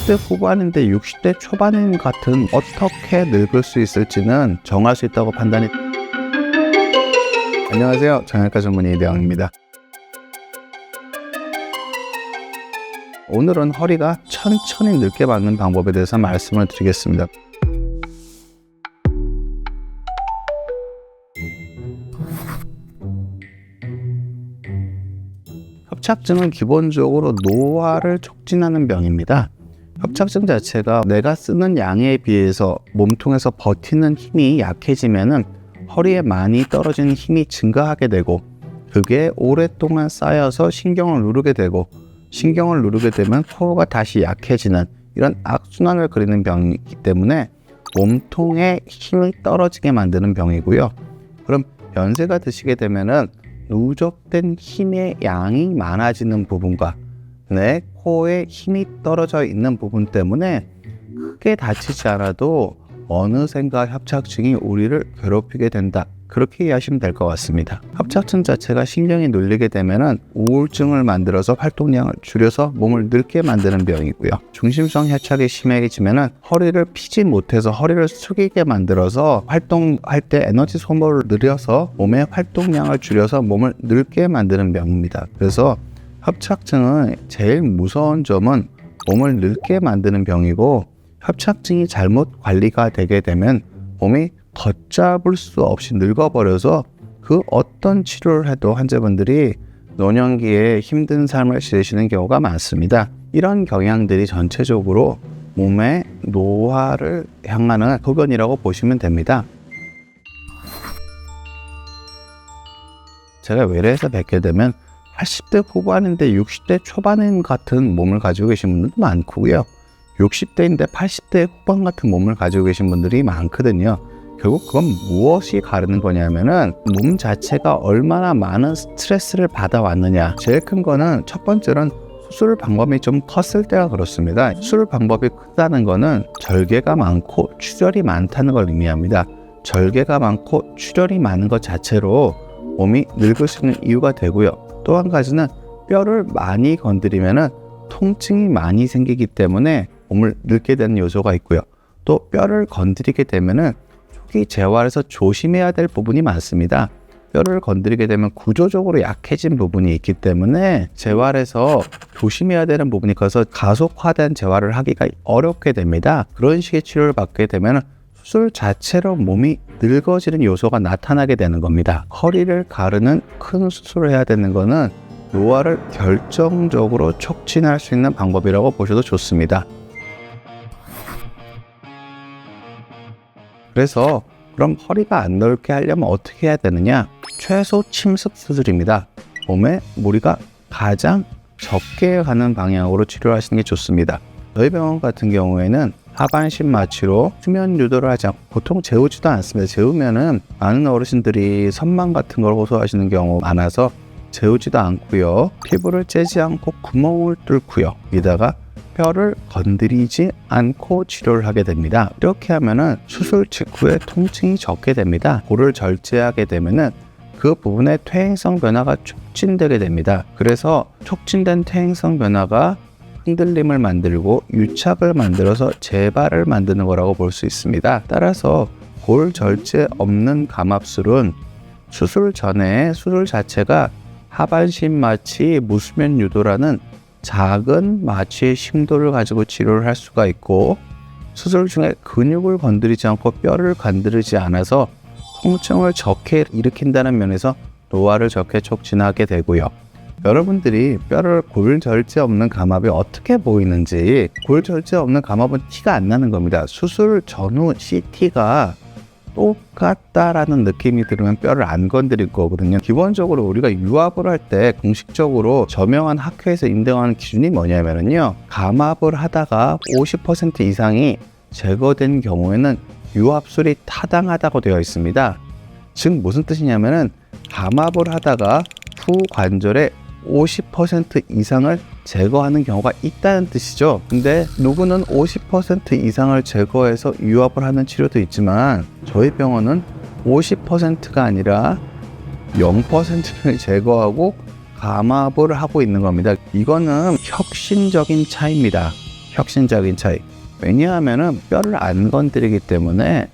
80대 후반인데 60대 초반인 같은 어떻게 늙을 수 있을지는 정할 수 있다고 판단이. 안녕하세요, 정형외과 전문의 이대영입니다. 오늘은 허리가 천천히 늙게 맞는 방법에 대해서 말씀을 드리겠습니다. 협착증은 기본적으로 노화를 촉진하는 병입니다. 협착증 자체가 내가 쓰는 양에 비해서 몸통에서 버티는 힘이 약해지면은 허리에 많이 떨어지는 힘이 증가하게 되고, 그게 오랫동안 쌓여서 신경을 누르게 되고, 신경을 누르게 되면 코어가 다시 약해지는 이런 악순환을 그리는 병이기 때문에 몸통에 힘이 떨어지게 만드는 병이고요. 그럼 연세가 드시게 되면은 누적된 힘의 양이 많아지는 부분과 내 코어에 힘이 떨어져 있는 부분 때문에 크게 다치지 않아도 어느샌가 협착증이 우리를 괴롭히게 된다, 그렇게 이해하시면 될 것 같습니다. 협착증 자체가 신경이 눌리게 되면은 우울증을 만들어서 활동량을 줄여서 몸을 늙게 만드는 병이고요. 중심성 협착이 심해지면은 허리를 피지 못해서 허리를 숙이게 만들어서 활동할 때 에너지 소모를 늘려서 몸의 활동량을 줄여서 몸을 늙게 만드는 병입니다. 그래서 협착증은 제일 무서운 점은 몸을 늙게 만드는 병이고, 협착증이 잘못 관리가 되게 되면 몸이 걷잡을 수 없이 늙어버려서 그 어떤 치료를 해도 환자분들이 노년기에 힘든 삶을 지내시는 경우가 많습니다. 이런 경향들이 전체적으로 몸의 노화를 향하는 소견이라고 보시면 됩니다. 제가 외래에서 뵙게 되면 80대 후반인데 60대 초반인 같은 몸을 가지고 계신 분들도 많고요. 60대인데 80대 후반 같은 몸을 가지고 계신 분들이 많거든요. 결국 그건 무엇이 가르는 거냐면은 몸 자체가 얼마나 많은 스트레스를 받아왔느냐. 제일 큰 거는 첫 번째는 수술 방법이 좀 컸을 때가 그렇습니다. 수술 방법이 크다는 거는 절개가 많고 출혈이 많다는 걸 의미합니다. 절개가 많고 출혈이 많은 것 자체로 몸이 늙을 수 있는 이유가 되고요. 또 한 가지는 뼈를 많이 건드리면은 통증이 많이 생기기 때문에 몸을 늙게 되는 요소가 있고요. 또 뼈를 건드리게 되면은 초기 재활에서 조심해야 될 부분이 많습니다. 뼈를 건드리게 되면 구조적으로 약해진 부분이 있기 때문에 재활에서 조심해야 되는 부분이 커서 가속화된 재활을 하기가 어렵게 됩니다. 그런 식의 치료를 받게 되면 수술 자체로 몸이 늙어지는 요소가 나타나게 되는 겁니다. 허리를 가르는 큰 수술을 해야 되는 거는 노화를 결정적으로 촉진할 수 있는 방법이라고 보셔도 좋습니다. 그래서 그럼 허리가 안 넓게 하려면 어떻게 해야 되느냐? 최소 침습 수술입니다. 몸에 무리가 가장 적게 가는 방향으로 치료하시는 게 좋습니다. 저희 병원 같은 경우에는 하반신 마취로 수면 유도를 하지 않고 보통 재우지도 않습니다. 재우면은 많은 어르신들이 선망 같은 걸 호소하시는 경우 많아서 재우지도 않고요. 피부를 째지 않고 구멍을 뚫고요. 이다가 뼈를 건드리지 않고 치료를 하게 됩니다. 이렇게 하면은 수술 직후에 통증이 적게 됩니다. 골을 절제하게 되면은 그 부분의 퇴행성 변화가 촉진되게 됩니다. 그래서 촉진된 퇴행성 변화가 흔들림을 만들고 유착을 만들어서 재발을 만드는 거라고 볼 수 있습니다. 따라서 골 절제 없는 감압술은 수술 전에 수술 자체가 하반신 마취, 무수면 유도라는 작은 마취의 심도를 가지고 치료를 할 수가 있고, 수술 중에 근육을 건드리지 않고 뼈를 건드리지 않아서 통증을 적게 일으킨다는 면에서 노화를 적게 촉진하게 되고요. 여러분들이 뼈를 골절제 없는 감압이 어떻게 보이는지, 골절제 없는 감압은 티가 안 나는 겁니다. 수술 전후 CT가 똑같다라는 느낌이 들으면 뼈를 안 건드릴 거거든요. 기본적으로 우리가 유압을 할 때 공식적으로 저명한 학회에서 인정하는 기준이 뭐냐면요, 감압을 하다가 50% 이상이 제거된 경우에는 유압술이 타당하다고 되어 있습니다. 즉 무슨 뜻이냐면은 감압을 하다가 후 관절에 50% 이상을 제거하는 경우가 있다는 뜻이죠. 근데 누구는 50% 이상을 제거해서 유압을 하는 치료도 있지만 저희 병원은 50%가 아니라 0%를 제거하고 감압을 하고 있는 겁니다. 이거는 혁신적인 차이입니다. 혁신적인 차이. 왜냐하면은 뼈를 안 건드리기 때문에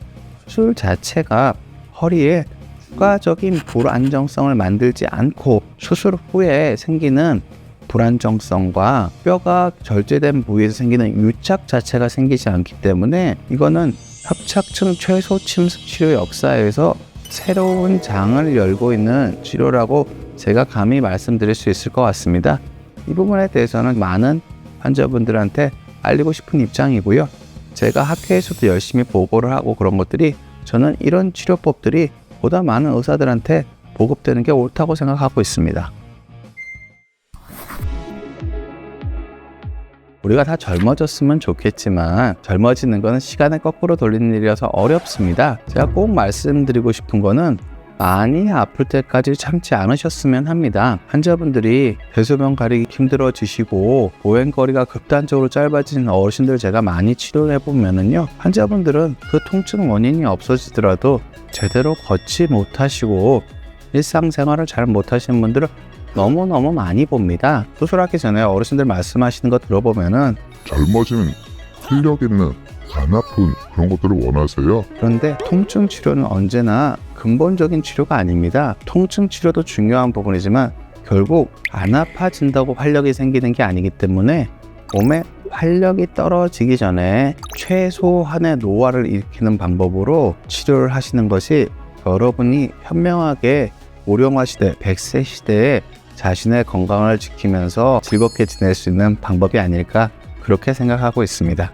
수술 자체가 허리에 추가적인 불안정성을 만들지 않고 수술 후에 생기는 불안정성과 뼈가 절제된 부위에서 생기는 유착 자체가 생기지 않기 때문에 이거는 협착증 최소 침습 치료 역사에서 새로운 장을 열고 있는 치료라고 제가 감히 말씀드릴 수 있을 것 같습니다. 이 부분에 대해서는 많은 환자분들한테 알리고 싶은 입장이고요. 제가 학회에서도 열심히 보고를 하고 그런 것들이 저는 이런 치료법들이 보다 많은 의사들한테 보급되는 게 옳다고 생각하고 있습니다. 우리가 다 젊어졌으면 좋겠지만 젊어지는 것은 시간을 거꾸로 돌리는 일이라서 어렵습니다. 제가 꼭 말씀드리고 싶은 거는 많이 아플 때까지 참지 않으셨으면 합니다. 환자분들이 대소변 가리기 힘들어지시고 보행거리가 극단적으로 짧아진 어르신들 제가 많이 치료를 해보면은요, 환자분들은 그 통증 원인이 없어지더라도 제대로 걷지 못하시고 일상생활을 잘 못하시는 분들은 너무너무 많이 봅니다. 수술하기 전에 어르신들 말씀하시는 거 들어보면은 젊어지는 활력 있는 안 아픈 그런 것들을 원하세요. 그런데 통증 치료는 언제나 근본적인 치료가 아닙니다. 통증 치료도 중요한 부분이지만 결국 안 아파진다고 활력이 생기는 게 아니기 때문에 몸에 활력이 떨어지기 전에 최소한의 노화를 일으키는 방법으로 치료를 하시는 것이 여러분이 현명하게 고령화 시대, 100세 시대에 자신의 건강을 지키면서 즐겁게 지낼 수 있는 방법이 아닐까 그렇게 생각하고 있습니다.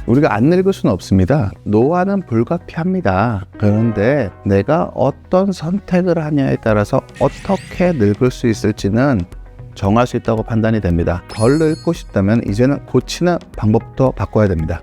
우리가 안 늙을 수는 없습니다. 노화는 불가피합니다. 그런데 내가 어떤 선택을 하냐에 따라서 어떻게 늙을 수 있을지는 정할 수 있다고 판단이 됩니다. 덜 늙고 싶다면 이제는 고치는 방법부터 바꿔야 됩니다.